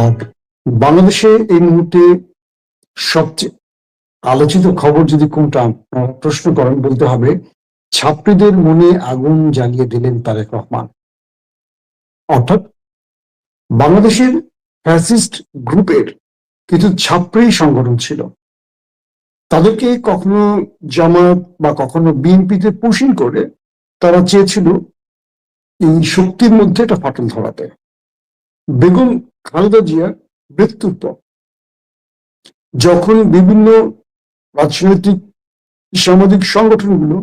আর বাংলাদেশে এই মুহূর্তে সবচেয়ে আলোচিত খবর যদি কোনটা প্রশ্ন করেন, বলতে হবে ছাত্রীদের মনে আগুন জ্বালিয়ে দিলেন তারেক রহমান। অর্থাৎ বাংলাদেশের ফ্যাসিস্ট গ্রুপের কিছু ছাত্রী সংগঠন ছিল, তাদেরকে কখনো জামাত বা কখনো বিএনপিতে পুশিং করে তারা চেয়েছিল এই শক্তির মধ্যে একটা ফাটল ধরাতে। বেগম খালেদা জিয়ার মৃত্যুর পর যখন বিভিন্ন রাজনৈতিক সামাজিক সংগঠনগুলো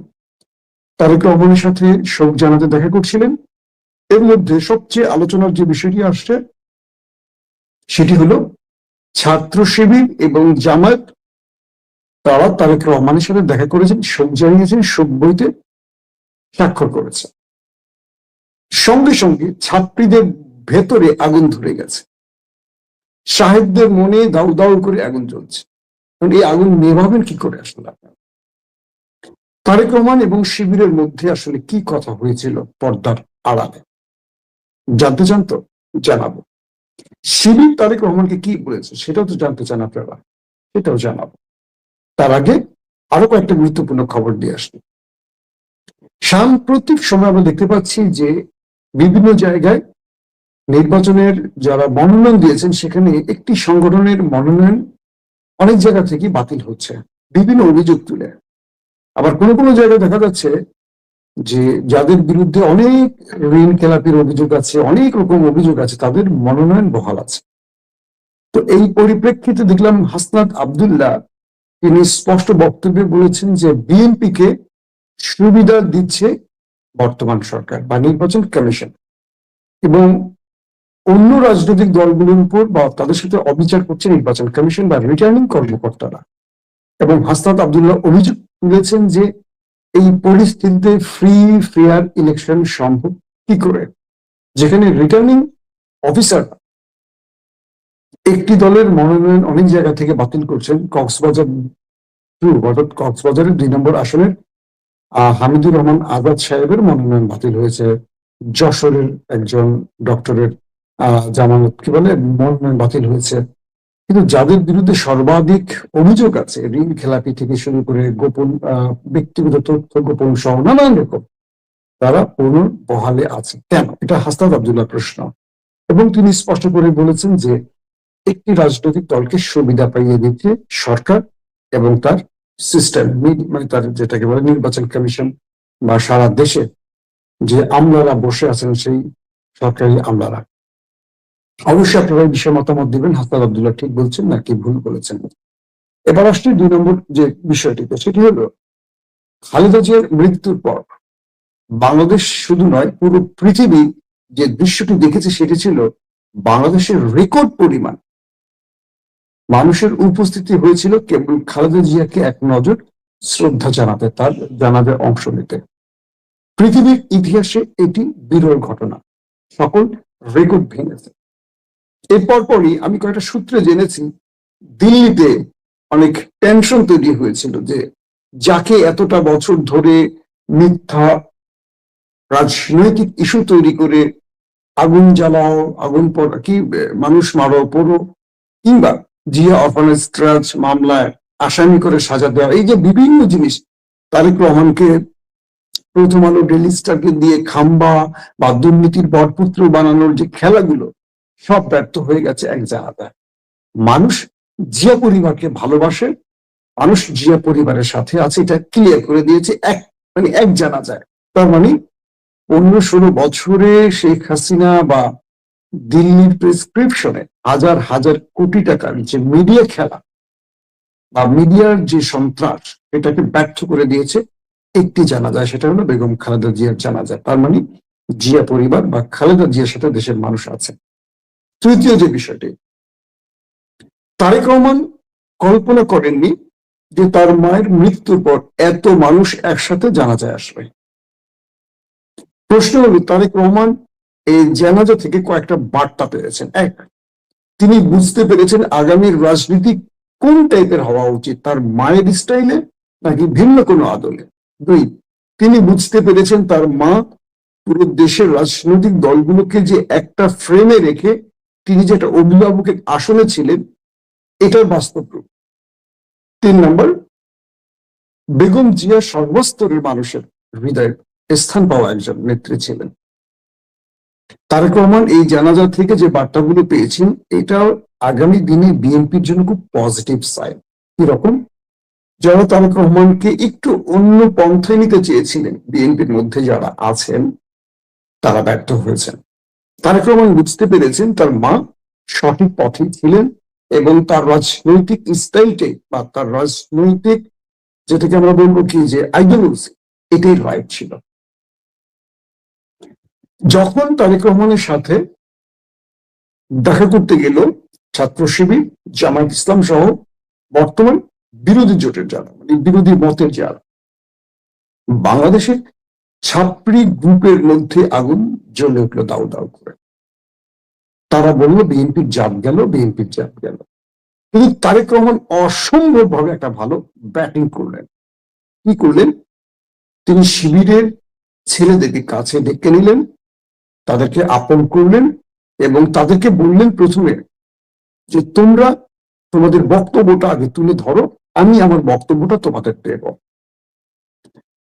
তারেক রহমানের সাথে শোক জানাতে দেখা করছিলেন, এর মধ্যে সবচেয়ে আলোচনার যে বিষয়টি আসছে সেটি হলো ছাত্র শিবির এবং জামায়াত তারা তারেক রহমানের সাথে দেখা করেছেন, শোক জানিয়েছেন, শোক বইতে স্বাক্ষর করেছে। সঙ্গে সঙ্গে ছাত্রীদের ভেতরে আগুন ধরে গেছে, সাহেবদের মনে দাউ দাউ করে আগুন জ্বলছে। এই আগুন নেভাবেন কি করে? আসলে আপনার তারেক রহমান এবং শিবিরের মধ্যে আসলে কি কথা হয়েছিল পর্দার আড়ালে জানতে চান তো? জানাবো। শিবির তারেক রহমানকে কি বলেছে সেটাও তো জানতে চান আপনারা, সেটাও জানাবো। তার আগে আরো কয়েকটা গুরুত্বপূর্ণ খবর দিয়ে আসি। সাম্প্রতিক সময় আমরা দেখতে পাচ্ছি যে বিভিন্ন জায়গায় নির্বাচনের যারা মনোনয়ন দিয়েছেন সেখানে একটি সংগঠনের মনোনয়ন অনেক জায়গা থেকে বাতিল হচ্ছে বিভিন্ন অভিযোগ তুলে। আবার কোনো কোনো জায়গায় দেখা যাচ্ছে যে যাদের বিরুদ্ধে অনেক ঋণ খেলাপির অভিযোগ আছে, অনেক রকম অভিযোগ আছে, তাদের মনোনয়ন বহাল আছে। তো এই পরিপ্রেক্ষিতে দেখলাম হাসনাত আব্দুল্লাহ তিনি স্পষ্ট বক্তব্যে বলেছেন যে বিএনপি কে সুবিধা দিচ্ছে বর্তমান সরকার বা নির্বাচন কমিশন, এবং অন্য রাজনৈতিক দলগুলোর উপর বা তাদের সাথে অবিচার করছে নির্বাচন কমিশন বা রিটার্নিং কর্মকর্তারা। এবং হাসনাত আব্দুল্লাহ অভিযোগ তুলেছেন যে এই পরিস্থিতিতে ফ্রি ফেয়ার ইলেকশন সম্ভব কি করে, যেখানে রিটার্নিং অফিসার একটি দলের মনোনয়ন অনেক জায়গা থেকে বাতিল করছেন। কক্সবাজারের 2 নম্বর আসনের হামিদুর রহমান আজাদ সাহেবের মনোনয়ন বাতিল হয়েছে, যশোরের একজন ডক্টরের জামানত কি বলে মনোনয়ন বাতিল হয়েছে। কিন্তু যাদের বিরুদ্ধে সর্বাধিক অভিযোগ আছে, ঋণ খেলাপি থেকে শুরু করে গোপন ব্যক্তিগত তথ্য গোপন সহ নানান রকম, তারা বহালে আছে কেন? এটা হাসনাত আব্দুল্লাহ প্রশ্ন। এবং তিনি স্পষ্ট করে বলেছেন যে একটি রাজনৈতিক দলকে সুবিধা পাইয়ে দিচ্ছে সরকার এবং তার সিস্টেম, মানে তার যেটাকে বলে নির্বাচন কমিশন বা সারা দেশে যে আমলারা বসে আছেন সেই সরকারি আমলারা। অবশ্যই আপনারা এই বিষয়ে মতামত দিবেন, হাসনাত আব্দুল্লাহ ঠিক বলছেন নাকি ভুল বলেছেন। এবার আসছে 2 নম্বর যে বিষয়টিতে, সেটি হলো খালেদা জিয়ার মৃত্যুর পর বাংলাদেশ শুধু নয় পুরো পৃথিবী যে দৃশ্যটি দেখেছে সেটি ছিল বাংলাদেশের রেকর্ড পরিমাণ মানুষের উপস্থিতি হয়েছিল কেবল খালেদা জিয়াকে এক নজর শ্রদ্ধা জানাতে, তার জানাজার অংশ নিতে। পৃথিবীর ইতিহাসে এটি বিরল ঘটনা, সকল রেকর্ড ভেঙেছে। এরপর পরই আমি কয়েকটা সূত্রে জেনেছি দিল্লিতে অনেক টেনশন তৈরি হয়েছিল যে যাকে এতটা বছর ধরে মিথ্যা রাজনৈতিক ইস্যু তৈরি করে আগুন জ্বালাও, আগুন কি মানুষ মারো পড়ো, কিংবা জিয়া অরফানেজ ট্রাস্ট মামলায় আসামি করে সাজা দেওয়া, এই যে বিভিন্ন জিনিস, তারেক রহমানকে প্রথম আলো ডেইলি স্টারকে দিয়ে খাম্বা বা দুর্নীতির বরপুত্র বানানোর যে খেলাগুলো সব ব্যর্থ হয়ে গেছে এক জায়গায়। মানুষ জিয়া পরিবারকে ভালোবাসে, মানুষ জিয়া পরিবারের সাথে আছে, এটা ক্লিয়ার করে দিয়েছে এক জানা যায়। তার মানে 15-16 বছরে শেখ হাসিনা বা দিল্লির প্রেসক্রিপশনে হাজার হাজার কোটি টাকার যে মিডিয়া খেলা বা মিডিয়ার যে সন্ত্রাস, এটাকে ব্যর্থ করে দিয়েছে একটি জানা যায়, সেটা হলো বেগম খালেদা জিয়ার জানা যায়। তার মানে জিয়া পরিবার বা খালেদা জিয়ার সাথে দেশের মানুষ আছে। তৃতীয় যে বিষয়টি, তারেক রহমান কল্পনা করেননি যে তার মায়ের মৃত্যুর পর এত মানুষ একসাথে জানাজায় আসবে। প্রশ্ন হলো তারেক রহমান এই জানাজা থেকে কয়েকটা বার্তা পেয়েছেন। এক, তিনি বুঝতে পেরেছেন আগামীর রাজনীতি কোন টাইপের হওয়া উচিত, তার মায়ের স্টাইলে নাকি ভিন্ন কোনো আদলে। 2, তিনি বুঝতে পেরেছেন তার মা পুরো দেশের রাজনৈতিক দলগুলোকে যে একটা ফ্রেমে রেখে তিনি যে একটা অভিভাবকের আসনে ছিলেন এটার বাস্তব রূপ। 3 নম্বর, বেগম জিয়া সর্বস্তরের মানুষের হৃদয়ে স্থান পাওয়া একজন নেত্রী ছিলেন। তারেক রহমান এই জানাজা থেকে যে বার্তাগুলো পেয়েছেন এটা আগামী দিনে বিএনপির জন্য খুব পজিটিভ সাইন। কিরকম? যারা তারেক রহমানকে একটু অন্য পন্থায় নিতে চেয়েছিলেন, বিএনপির মধ্যে যারা আছেন তারা ব্যর্থ হয়েছেন। তারেক রহমান বুঝতে পেরেছেন তার মা সঠিক পথে ছিলেন এবং তার রাজনৈতিক স্টাইলটাই বা তার রাজনৈতিক যেটাকে আমরা বলবো কি যে আইডিওলজি, এটাই রাইট ছিল। যখন তারেক রহমানের সাথে দেখা করতে গেল ছাত্র শিবির, জামায়াত ইসলাম সহ বর্তমান বিরোধী জোটের যারা, মানে বিরোধী মতের যারা, বাংলাদেশের ছাত্রী গ্রুপের মধ্যে আগুন জ্বলে উঠলো দাউ দাউ করে। তারা বললো বিএনপির জাত গেল, বিএনপির জাত গেল। কিন্তু তারেক রহমান অসম্ভব ভাবে একটা ভালো ব্যাটিং করলেন। কি করলেন? তিনি শিবিরের ছেলেদেরকে কাছে ডেকে নিলেন, তাদেরকে আপন করলেন এবং তাদেরকে বললেন প্রথমে যে তোমরা তোমাদের বক্তব্যটা আগে তুলে ধরো, আমি আমার বক্তব্যটা তোমাদের দেব।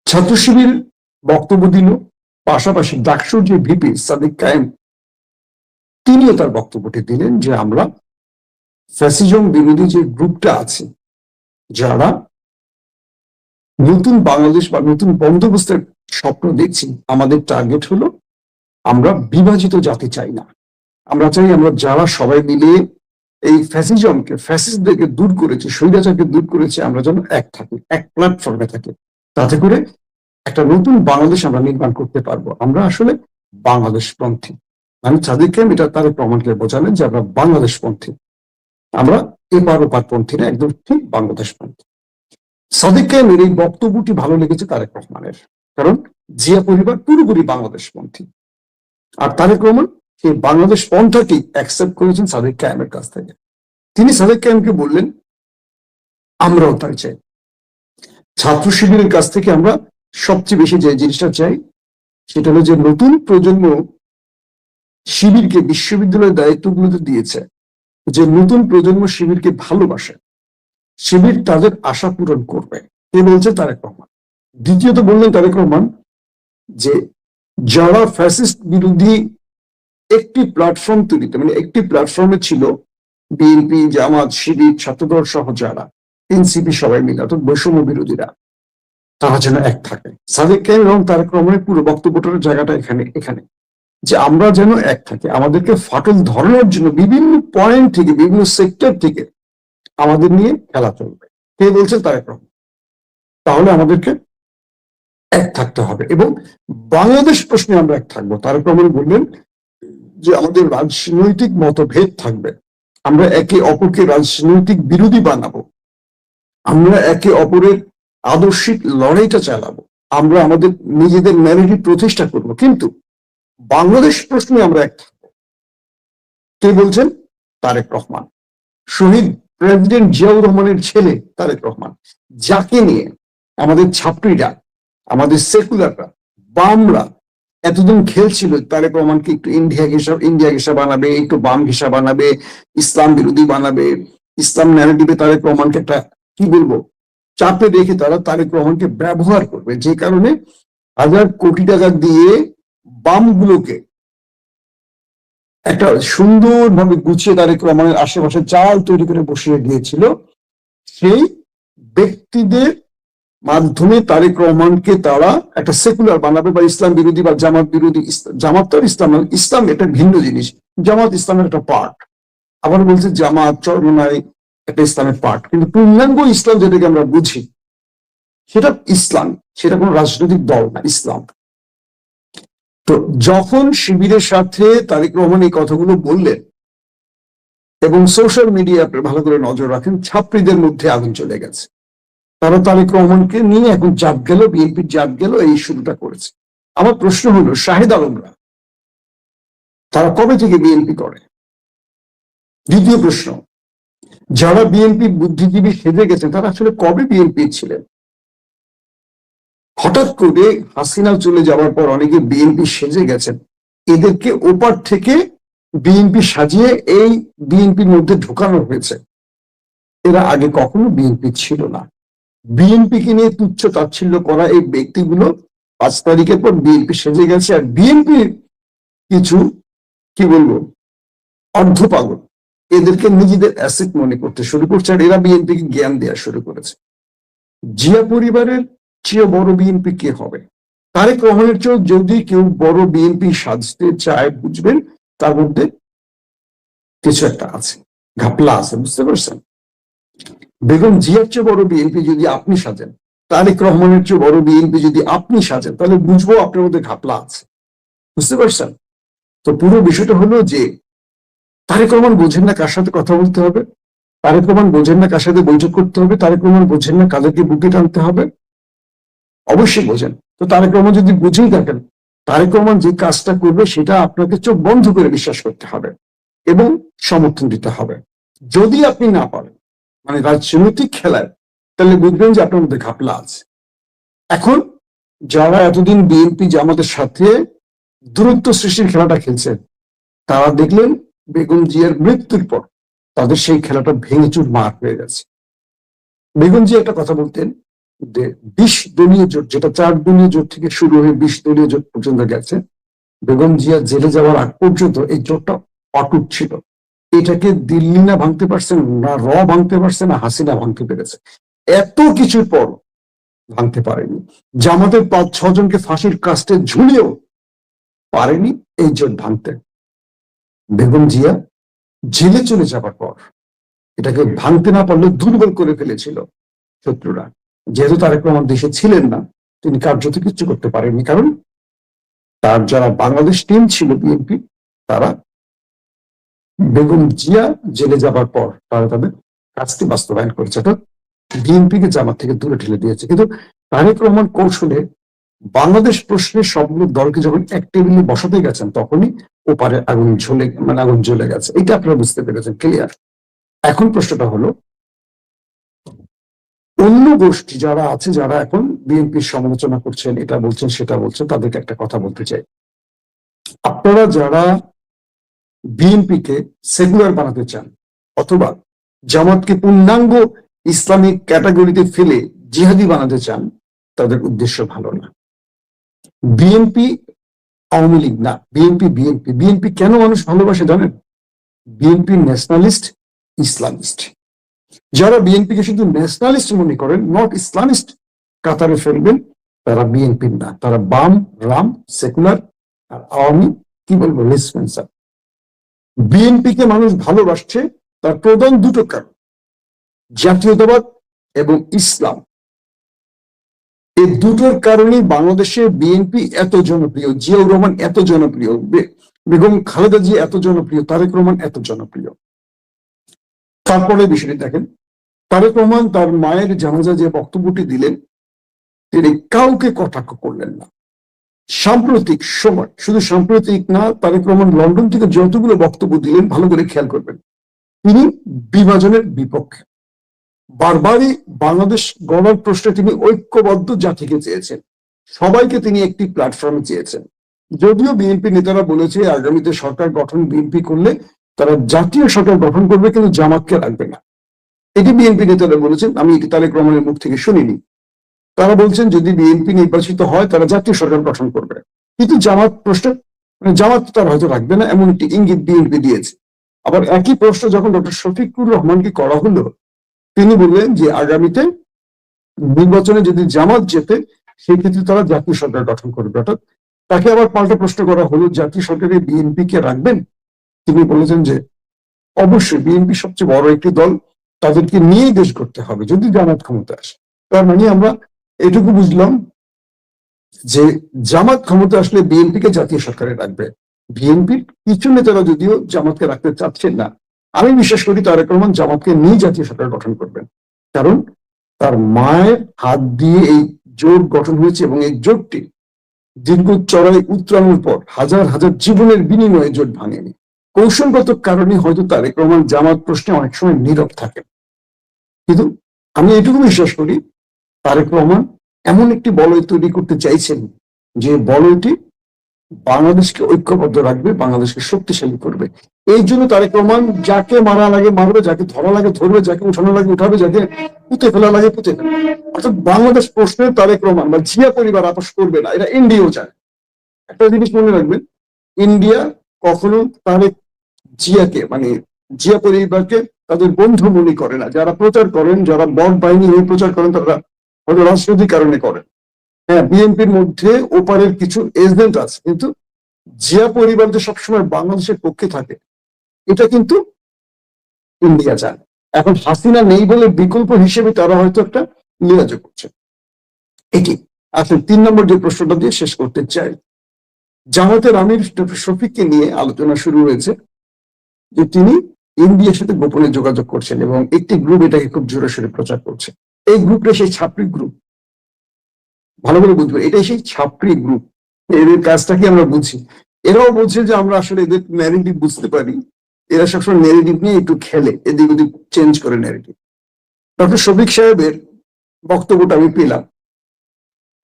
ছাত্র শিবির বক্তব্য দিল, পাশাপাশি ডাকসুর যে ভিপি সাদিক কায়েম তিনিও তার বক্তব্যটি দিলেন যে আমরা ফ্যাসিজম বিরোধী যে গ্রুপটা আছে, যারা নতুন বাংলাদেশ বা নতুন বন্দোবস্তের স্বপ্ন দেখছি, আমাদের টার্গেট হলো আমরা বিভাজিত জাতি চাই না। আমরা চাই আমরা যারা সবাই মিলে এই ফ্যাসিজমকে, ফ্যাসিস্টদেরকে দূর করেছে, স্বৈরাচারকে দূর করেছে, আমরা যেন এক থাকি, এক প্ল্যাটফর্মে থাকি। তাতে করে একটা নতুন বাংলাদেশ আমরা নির্মাণ করতে পারবো। আমরা আসলে বাংলাদেশপন্থী। আমি সাদিক কায়েম এটা তারেক রহমানকে বোঝালেন যে আমরা বাংলাদেশপন্থী, আমরা এপার ওপার পন্থী না, একদম ঠিক বাংলাদেশপন্থী। সাদিক কায়েমের এই বক্তব্যটি ভালো লেগেছে তারেক রহমানের, কারণ জিয়া পরিবার পুরোপুরি বাংলাদেশপন্থী। আর তারেক রহমান এই বাংলাদেশ পন্থাটি অ্যাকসেপ্ট করেছেন সাদিক কায়েমের কাছ থেকে। তিনি সাদিক কায়েমকে বললেন আমরাও তাই চাই। ছাত্র শিবিরের কাছ থেকে আমরা সবচেয়ে বেশি যে জিনিসটা চাই সেটা হলো যে নতুন প্রজন্ম শিবিরকে বিশ্ববিদ্যালয়ের দায়িত্বগুলোতে দিয়েছে, যে নতুন প্রজন্ম শিবিরকে ভালোবাসে, শিবির তাদের আশা পূরণ করবে। এ বলছে তারেক রহমান। দ্বিতীয়ত বললেন তারেক রহমান যে যারা ফ্যাসিস্ট বিরোধী একটি প্ল্যাটফর্ম তৈরিতে, মানে একটি প্ল্যাটফর্মে ছিল বিএনপি, জামাত, শিবির, ছাত্রদল সহ যারা, এনসিপি সবাই মিলে, অর্থাৎ বৈষম্য বিরোধীরা, তারা যেন এক থাকে। সাদিক কায়েম এবং তারেক রহমানের পুরো বক্তব্যটার জায়গাটা এখানে যে আমরা যেন এক থাকি, আমাদেরকে ফাটল ধরানোর জন্য বিভিন্ন পয়েন্ট থেকে, বিভিন্ন সেক্টর থেকে আমাদের নিয়ে খেলা চলবে। কে বলছেন? তারেক রহমান। তাহলে আমাদেরকে এক থাকতে হবে এবং বাংলাদেশ প্রশ্নে আমরা এক থাকবো। তারেক রহমান বললেন যে আমাদের রাজনৈতিক মতভেদ থাকবে, আমরা একে অপরকে রাজনৈতিক বিরোধী বানাবো, আমরা একে অপরের আদর্শিক লড়াইটা চালাবো, আমরা আমাদের নিজেদের ন্যারেটিভ প্রতিষ্ঠা করব, কিন্তু বাংলাদেশ প্রশ্নে আমরা এক থাকবো। কে বলছেন? তারেক রহমান। শহীদ প্রেসিডেন্ট জিয়াউর রহমানের ছেলে তারেক রহমান, যাকে নিয়ে আমাদের ছাত্রীরা, আমাদের সেকুলাররা, বামরা এতদিন খেলছিল তারেক রহমানকে একটু ইন্ডিয়া ঘেঁষা বানাবে, একটু বাম ঘেঁষা বানাবে, ইসলাম বিরোধী বানাবে, ইসলাম ন্যারেটিভে তারেক রহমানকে একটা কি বলবো চাপে রেখে তারা তারেক রহমানকে ব্যবহার করবে, যে কারণে 1000 কোটি টাকা দিয়ে বামগুলোকে একটা সুন্দরভাবে গুছিয়ে তারেক রহমানের আশেপাশে চাল তৈরি করে বসিয়ে দিয়েছিল। সেই ব্যক্তিদের মাধ্যমে তারেক রহমানকে তারা একটা সেকুলার বানাবে বা ইসলাম বিরোধী বা জামাত বিরোধী। জামাত তো ইসলাম, ইসলাম এটা ভিন্ন জিনিস, জামাত ইসলামের একটা পার্ট। আবার বলছে জামাত চরমনাই একটা ইসলামের পার্ট, কিন্তু পূর্ণাঙ্গ ইসলাম যেটাকে আমরা বুঝি সেটা ইসলাম, সেটা কোনো রাজনৈতিক দল না, ইসলাম। তো যখন শিবিরের সাথে তারেক রহমান এই কথাগুলো বললেন এবং সোশ্যাল মিডিয়া আপনি ভালো করে নজর রাখেন, ছাত্রীদের মধ্যে আগুন চলে গেছে। তারা তারেক রহমানকে নিয়ে এখন জাত গেল, বিএনপির জাত গেল, এই শুরুটা করেছে। আমার প্রশ্ন হলো শাহেদ আলমরা তারা কবে থেকে বিএনপি করে? দ্বিতীয় প্রশ্ন, যারা বিএনপি বুদ্ধিজীবী সেজে গেছেন তারা আসলে কবে বিএনপি ছিলেন? হঠাৎ করে হাসিনা চলে যাওয়ার পর অনেকে বিএনপি সেজে গেছেন, এদেরকে ওপার থেকে বিএনপি সাজিয়ে এই বিএনপির মধ্যে ঢোকানো হয়েছে। এরা আগে কখনো বিএনপি ছিল না। বিএনপিকে নিয়ে তুচ্ছ তাচ্ছিল্য করা এই ব্যক্তিগুলো 5 তারিখের পর বিএনপি সেজে গেছে। আর বিএনপির কিছু কি বলবো অর্ধপাগল এদেরকে নিজেদের অ্যাসেট মনে করতে শুরু করছে, আর এরা বিএনপিকে জ্ঞান দেওয়া শুরু করেছে। জিয়া পরিবারের চেয়ে বড় বিএনপি কে হবে? তারেক রহমানের চেয়েও যদি কেউ বড় বিএনপি সাজতে চায়, বুঝবেন তার মধ্যে কিছু একটা আছে, ঘাপলা আছে, বুঝতে পারছেন? বেগম জিয়ার চেয়ে বড় বিএনপি যদি আপনি সাজেন, তারেক রহমানের চেয়ে বড় বিএনপি যদি আপনি সাজেন, তাহলে বুঝবো আপনার মধ্যে ঘাপলা আছে, বুঝতে পারছেন? তো পুরো বিষয়টা হলো যে তারেক রহমান বোঝেন না কার সাথে কথা বলতে হবে, তারেক রহমান বোঝেন না কার সাথে বৈঠক করতে হবে, তারেক রহমান বোঝেন না কাদেরকে বুকে টানতে হবে। অবশ্যই বোঝেন। তো তারেক রহমান যদি বুঝেই থাকেন, তারেক রহমান যে কাজটা করবে সেটা আপনাকে চোখ বন্ধ করে বিশ্বাস করতে হবে এবং সমর্থন দিতে হবে। যদি আপনি না পারেন, মানে রাজনৈতিক খেলায়, তাহলে বুঝবেন যে আপনার মধ্যে ঘাপলা আছে। এখন যারা এতদিন বিএনপি জামাতের সাথে দূরত্ব সৃষ্টির খেলাটা খেলছে, তারা দেখলেন বেগম জিয়ার মৃত্যুর পর তাদের সেই খেলাটা ভেঙে চুরমার হয়ে গেছে। বেগম জিয়া একটা কথা বলতেন যে 20 দলীয় জোট, যেটা 4 দলীয় জোট থেকে শুরু হয়ে 20 দলীয় জোট পর্যন্ত গেছে, বেগম জিয়া জেলে যাওয়ার আগ পর্যন্ত এই জোটটা অটুট ছিল। এটাকে দিল্লি না ভাঙতে পারছে, না ভাঙতে পারছে, না হাসিনা ভাঙতে পেরেছে। এত কিছুর পর ভাঙতে পারেনি। জামাতের 5-6 জনকে ফাঁসির কাস্টে ঝুলিয়েও পারেনি এই জোট ভাঙতে। বেগম জিয়া জেলে চলে যাবার পর এটাকে ভাঙতে না পারলে দুর্বল করে ফেলেছিল শত্রুরা। যেহেতু তারেক রহমান দেশে ছিলেন না, তিনি কার্যত কিছু করতে পারেননি, কারণ তার যারা বাংলাদেশ টিম ছিল বিএনপি, তারা বেগম জিয়া জেলে যাবার পর তারা তাদের কাজটি বাস্তবায়ন করেছে, অর্থাৎ বিএনপিকে জামাত থেকে দূরে ঠেলে দিয়েছে। কিন্তু তারেক রহমান কৌশলে বাংলাদেশ প্রশ্নে সবগুলো দলকে যখন এক টেবিলে বসাতে গেছেন, তখনই ওপারে আগুন জ্বলে গেছে। এটা আপনারা বুঝতে পেরেছেন, ক্লিয়ার? এখন প্রশ্নটা হলো, অন্য গোষ্ঠী যারা আছে, যারা এখন বিএনপির সমালোচনা করছেন, এটা বলছেন সেটা বলছেন, তাদেরকে একটা কথা বলতে চাই। আপনারা যারা বিএনপিকে সেকুলার বানাতে চান অথবা জামাতকে পূর্ণাঙ্গ ইসলামিক ক্যাটাগরিতে ফেলে জিহাদি বানাতে চান, তাদের উদ্দেশ্য ভালো না। বিএনপি আওয়ামী লীগ না, বিএনপি বিএনপি। বিএনপি কেন মানুষ ভালোবাসে জানেন? BNP nationalist, Islamist. যারা বিএনপিকে শুধু ন্যাশনালিস্ট মনে করেন, নট ইসলামিস্ট কাতারে ফেলবেন, তারা বিএনপির না, তারা বাম, রাম, সেকুলার, আর আওয়ামী কি বলবো রেসপেন্সার। বিএনপিকে মানুষ ভালোবাসছে তার প্রধান দুটো কারণ, জাতীয়তাবাদ এবং ইসলাম। এই দুটোর কারণেই বাংলাদেশে বিএনপি এত জনপ্রিয়, জিয়াউর রহমান এত জনপ্রিয়, বেগম খালেদা জিয়া এত জনপ্রিয়, তারেক রহমান এত জনপ্রিয়। তারপরে বিষয়টি দেখেন, তারেক রহমান তার মায়ের জানাজা যে বক্তব্যটি দিলেন, তিনি কাউকে কটাক্ষ করলেন না। সাম্প্রতিক সময়, শুধু সাম্প্রতিক না, তারেক রহমান লন্ডন থেকে যতগুলো বক্তব্য দিলেন, ভালো করে খেয়াল করবেন, তিনি বিভাজনের বিপক্ষে। বারবারই বাংলাদেশ গড়ার প্রশ্নে তিনি ঐক্যবদ্ধ জাতিকে চেয়েছেন, সবাইকে তিনি একটি প্ল্যাটফর্মে চেয়েছেন। যদিও বিএনপি নেতারা বলেছে আগামীতে সরকার গঠন বিএনপি করলে তারা জাতীয় সরকার গঠন করবে, কিন্তু জামাতকে রাখবে না। এটি বিএনপি নেতারা বলেছেন, আমি এটি তারেক রহমানের মুখ থেকে শুনিনি। তারা বলছেন যদি বিএনপি নির্বাচিত হয় তারা জাতীয় সরকার গঠন করবে, কিন্তু জামাত প্রশ্ন জামাত তারা হয়তো রাখবে না, এমন একটি ইঙ্গিত বিএনপি দিয়েছে। আবার একই প্রশ্ন যখন ডক্টর শফিকুর রহমানকে করা হলো, তিনি বললেন যে আগামীতে নির্বাচনে যদি জামাত জেতে, সেই ক্ষেত্রে তারা জাতীয় সরকার গঠন করবে। অর্থাৎ তাকে আবার পাল্টা প্রশ্ন করা হলো, জাতীয় সরকারে বিএনপি কে রাখবেন? তিনি বলেছেন যে অবশ্যই বিএনপি সবচেয়ে বড় একটি দল, তাদেরকে নিয়েই দেশ করতে হবে যদি জামাত ক্ষমতা আসে। তার মানে আমরা এটুকু বুঝলাম যে জামাত ক্ষমতা আসলে বিএনপিকে জাতীয় সরকারে রাখবে। বিএনপির কিছু নেতারা যদিও জামাতকে রাখতে চাচ্ছেন না, আমি বিশ্বাস করি তারেক রহমান জামাতকে নিয়ে জাতীয় সরকার গঠন করবেন, কারণ তার মায়ের হাত দিয়ে এই জোট গঠন হয়েছে এবং এই জোটটি দীর্ঘ চড়াই উত্তরানোর পর হাজার হাজার জীবনের বিনিময়ে জোট ভাঙেনি। কৌশলগত কারণে হয়তো তারেক রহমান জামাত প্রশ্নে অনেক সময় নীরব থাকেন, কিন্তু আমি এটুকু বিশ্বাস করি তারেক রহমান এমন একটি বলয় তৈরি করতে চাইছেন যে বলয়টি বাংলাদেশকে ঐক্যবদ্ধ রাখবে, বাংলাদেশকে শক্তিশালী করবে। এই জন্য তারেক রহমান যাকে মারা লাগে মারবে, যাকে ধরা লাগে ধরবে, যাকে উঠানো লাগে উঠাবে, যাকে পুঁতে ফেলা লাগে পুঁতে ফেলবে। অর্থাৎ বাংলাদেশ প্রশ্নে তারেক রহমান বা জিয়া পরিবার আপোষ করবে না, এটা ইন্ডিয়াও চায়। একটা জিনিস মনে রাখবেন, ইন্ডিয়া কখনো তারেক জিয়াকে মানে জিয়া পরিবারকে তাদের বন্ধু মনে করে না। যারা প্রচার করেন, যারা বড় বাহিনী হয়ে প্রচার করেন, তারা হয়তো রাজনৈতিক কারণে করেন। হ্যাঁ, বিএনপির মধ্যে ওপারের কিছু এজেন্ট আছে, কিন্তু জিয়া পরিবার যে সবসময় বাংলাদেশের পক্ষে থাকে এটা কিন্তু ইন্ডিয়া চায়। এখন হাসিনা নেই বলে বিকল্প হিসেবে তারা হয়তো একটা লিয়াজ করছে। এটি আসলে 3 নম্বর যে প্রশ্নটা দিয়ে শেষ করতে চাই, জামাতের আমির ডক্টর শফিককে নিয়ে আলোচনা শুরু হয়েছে যে তিনি ইন্ডিয়ার সাথে গোপনে যোগাযোগ করছেন এবং একটি গ্রুপ এটাকে খুব জোরে সোরে প্রচার করছে। এই গ্রুপটা সেই ছাত্রী গ্রুপ, ভালো করে বুঝবেন, এটাই সেই ছাত্রী গ্রুপ। এদের কাজটা কি আমরা বুঝি। এরাও বলছে যে আমরা আসলে এদের ন্যারেটিভ বুঝতে পারি, এরা সবসময় ন্যারেটিভ নিয়ে একটু খেলে, এদিক ওদিক চেঞ্জ করে ন্যারেটিভ। ডক্টর শফিক সাহেবের বক্তব্যটা আমি পেলাম,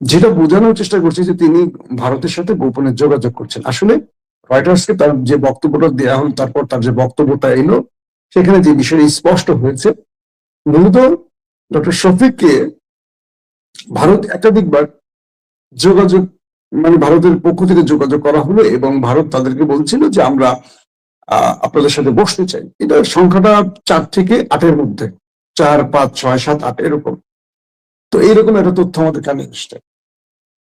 যেটা বোঝানোর চেষ্টা করছে যে তিনি ভারতের সাথে গোপনে যোগাযোগ করছেন। আসলে রয়টার্সকে তার যে বক্তব্যটা দেওয়া হলো, তারপর তার যে বক্তব্যটা এলো, সেখানে যে বিষয়টি স্পষ্ট হয়েছে, মূলত ডক্টর শফিককে ভারত একাধিকবার যোগাযোগ মানে ভারতের পক্ষ থেকে যোগাযোগ করা হলো এবং ভারত তাদেরকে বলছিল যে আমরা আপনাদের সাথে বসতে চাই। এটা সংখ্যাটা 4 থেকে 8-এর মধ্যে, 4, 5, 6, 7, 8 এরকম। তো এইরকম একটা তথ্য আমাদের কানে এসছে।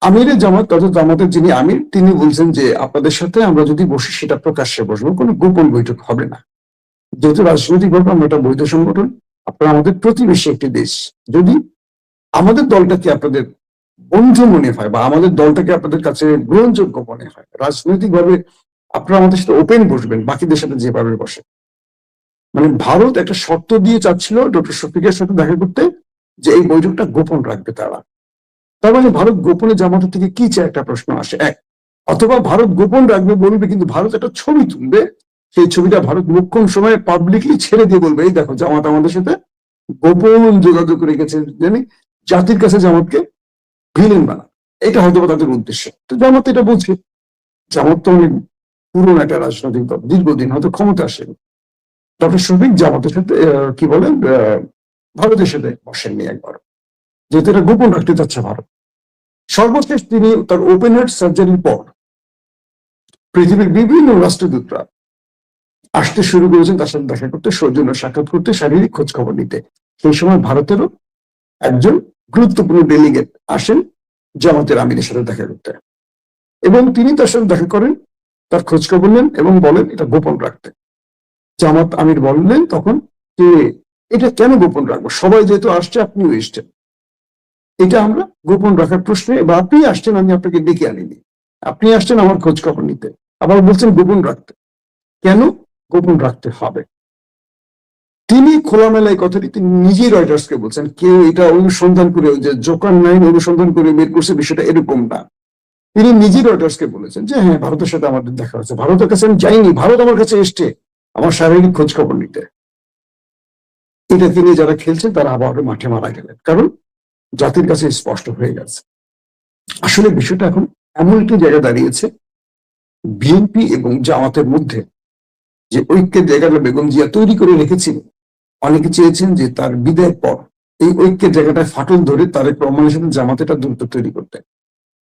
আমিরের জামাত অর্থাৎ জামাতের যিনি আমির, তিনি বলছেন যে আপনাদের সাথে আমরা যদি বসি সেটা প্রকাশ্যে বসবো, কোনো গোপন বৈঠক হবে না। যেহেতু রাজনৈতিকভাবে আমরা একটা বৈধ সংগঠন, আপনারা আমাদের প্রতিবেশী একটি দেশ, যদি আমাদের দলটাকে আপনাদের বন্ধু মনে হয় বা আমাদের দলটাকে আপনাদের কাছে গ্রহণযোগ্য মনে হয়, রাজনৈতিকভাবে আপনারা আমাদের সাথে ওপেন বসবেন, বাকিদের সাথে যেভাবে বসে। মানে ভারত একটা শর্ত দিয়ে চাচ্ছিল ডক্টর শফিকের সাথে দেখা করতে, যে এই বৈঠকটা গোপন রাখবে তারা। তার মানে ভারত গোপনে জামাতের থেকে কি চায়, একটা প্রশ্ন আসে। এক, অথবা ভারত গোপন রাখবে বলবে, কিন্তু ভারত একটা ছবি তুলবে, সেই ছবিটা ভারত মুখ্যম সময়ে পাবলিকলি ছেড়ে দিয়ে বলবে এই দেখো জামাত আমাদের সাথে গোপন যোগাযোগ রেখেছে, জানি জাতির কাছে জামাতকে ভিলেন বানা। এটা হয়তো তাদের উদ্দেশ্য। তো জামাত এটা বলছে, জামাত তো অনেক পুরনো একটা রাজনৈতিক দল, দীর্ঘদিন হয়তো ক্ষমতা আসেনি। ডক্টর শফিক জামাতের সাথে কি বলেন ভারতের সাথে বসেননি একবার, যেহেতু এটা গোপন রাখতে চাচ্ছে ভারত। সর্বশেষ তিনি তার ওপেন হার্ট সার্জারির পর পৃথিবীর বিভিন্ন রাষ্ট্রদূতরা আসতে শুরু করেছেন তার সাথে দেখা করতে, সৌজন্য সাক্ষাৎ করতে, শারীরিক খোঁজ খবর নিতে। সেই সময় ভারতেরও একজন গুরুত্বপূর্ণ ডেলিগেট আসেন জামাতের আমিরের সাথে দেখা করতে, এবং তিনি তার সাথে দেখা করেন, তার খোঁজ খবর নেন এবং বলেন এটা গোপন রাখতে। জামাত আমির বললেন তখন যে এটা কেন গোপন রাখবো, সবাই যেহেতু আসছে, আপনিও এসছেন, এটা আমরা গোপন রাখার প্রশ্নে, বা আপনি আসছেন আমি আপনাকে ডেকে আনিনি, আপনি আসছেন আমার খোঁজ খবর নিতে, আবার বলছেন গোপন রাখতে। কেন গোপন রাখতে হবে? তিনি খোলামেলা এই কথাটি তিনি নিজেই রয়টার্সকে বলছেন, কেউ এটা অনুসন্ধান করে, যে জোকার নাইন অনুসন্ধান করে বের করছে বিষয়টা এরকম না। তিনি নিজেই রয়টার্সকে বলেছেন যে হ্যাঁ ভারতের সাথে আমাদের দেখা হয়েছে, ভারতের কাছে আমি যাইনি, ভারত আমার কাছে এসছে আমার শারীরিক খোঁজ খবর নিতে। এটা তিনি যারা খেলছেন তারা আবার মাঠে মারা গেলেন, কারণ জাতির কাছে স্পষ্ট হয়ে গেছে। আসলে বিষয়টা এখন এমন একটি জায়গায় দাঁড়িয়েছে, বিএনপি এবং জামাতের মধ্যে যে ঐক্যের জায়গাটা বেগম জিয়া তৈরি করে রেখেছিলেন, অনেকে চেয়েছেন যে তার বিদায়ের পর এই ঐক্যের জায়গাটায় ফাটল ধরে তারেক রহমানের সাথে জামাতেটা দ্রুত তৈরি করতে।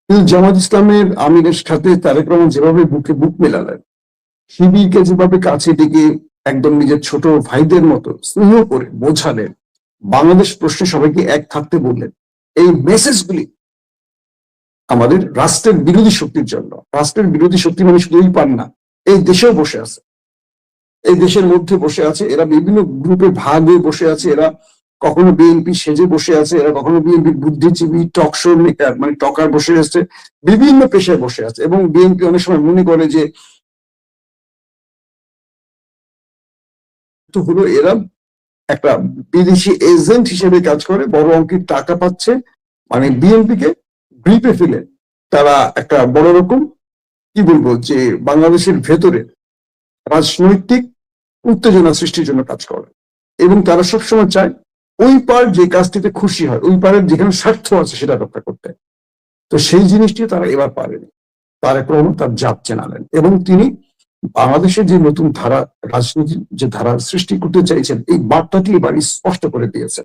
কিন্তু জামাত ইসলামের আমিরের সাথে তারেক রহমান যেভাবে বুকে বুক মেলালেন, শিবিরকে যেভাবে কাছে ডেকে একদম নিজের ছোট ভাইদের মতো স্নেহ করে বোঝালেন, বাংলাদেশ প্রশ্নে সবাইকে এক থাকতে বললেন, এই মেসেজগুলি আমাদের রাষ্ট্রের বিরোধী শক্তির জন্য। রাষ্ট্রের বিরোধী শক্তি মানে শুধু পান না, এই দেশেও বসে আছে, এই দেশের মধ্যে বসে আছে, এরা বিভিন্ন গ্রুপে ভাগ হয়ে বসে আছে, এরা কখনো বিএনপি সেজে বসে আছে, এরা কখনো বিএনপির বুদ্ধিজীবী টকশো মেকার মানে টকার বসে আছে, বিভিন্ন পেশায় বসে আছে। এবং বিএনপি অনেক সময় মনে করে যে হলো এরা একটা বিদেশি এজেন্ট হিসেবে কাজ করে, বড় অঙ্কের টাকা পাচ্ছে, মানে বিএনপি কে গ্রিপে ফেলে তারা একটা বড় রকম কি বলবো যে বাংলাদেশের ভেতরে রাজনৈতিক উত্তেজনা সৃষ্টির জন্য কাজ করে। এবং তারা সবসময় চায় ওই পার যে কাজটিতে খুশি হয়, ওই পারের যেখানে স্বার্থ আছে সেটা রক্ষা করতে। তো সেই জিনিসটি তারা এবার পারেনি। তারেক রহমান তার জাত চেনালেন এবং তিনি বাংলাদেশের যে নতুন ধারা, রাজনীতির যে ধারার সৃষ্টি করতে চাইছেন, এই বার্তাটি এবার স্পষ্ট করে দিয়েছেন।